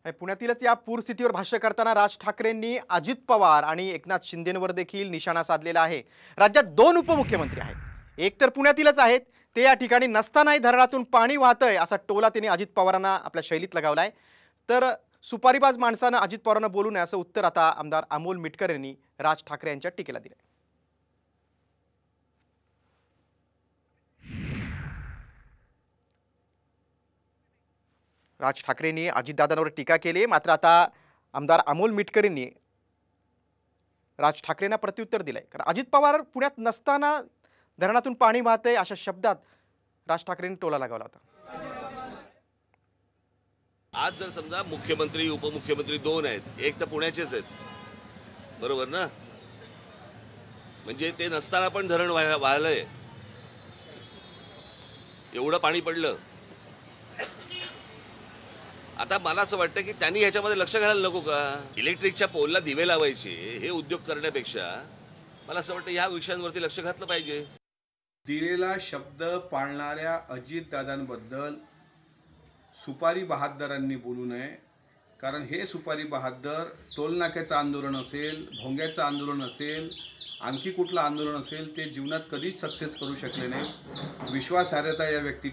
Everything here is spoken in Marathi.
आणि पुण्यातीलच या पूरस्थितीवर भाष्य करताना राज ठाकरेंनी अजित पवार आणि एकनाथ शिंदेंवर देखील निशाणा साधलेला आहे। राज्यात दोन उपमुख्यमंत्री आहेत, एक तर पुण्यातीलच आहेत, ते या ठिकाणी नसतानाही धरणातून पाणी वाहतंय असा टोला त्यांनी अजित पवारांना आपल्या शैलीत लगावलाय। तर सुपारीबाज माणसानं अजित पवारांना बोलू नये असं उत्तर आता आमदार अमोल मिटकर यांनी राज ठाकरे यांच्या टीकेला दिलंय। राज ठाकरेंनी अजितदादांवर टीका केली, मात्र आता आमदार अमोल मिटकर यांनी राज ठाकरेंना प्रत्युत्तर दिलंय। कारण अजित पवार पुण्यात नसताना धरणातून पाणी वाहतंय अशा शब्दात राज ठाकरेंनी टोला लगावला होता। आज जर समजा मुख्यमंत्री उपमुख्यमंत्री दोन आहेत, एक तर पुण्याचेच आहेत, बरोबर ना? म्हणजे ते नसताना पण धरण वाहलंय, एवढं पाणी पडलं। आता मला असं वाटतं की त्यांनी ह्याच्यामध्ये लक्ष घालायला नको का? इलेक्ट्रिकच्या पोलला दिवे लावायचे हे उद्योग करण्यापेक्षा मला असं वाटतं ह्या विषयांवरती लक्ष घातलं पाहिजे। दिलेला शब्द पाळणाऱ्या अजितदादांबद्दल सुपारी बहादरांनी बोलू नये, कारण हे सुपारी बहादर टोलनाक्याचं आंदोलन असेल, भोंग्याचं आंदोलन असेल, आणखी कुठलं आंदोलन असेल, ते जीवनात कधीच सक्सेस करू शकले नाही। विश्वासार्हता या व्यक्तीची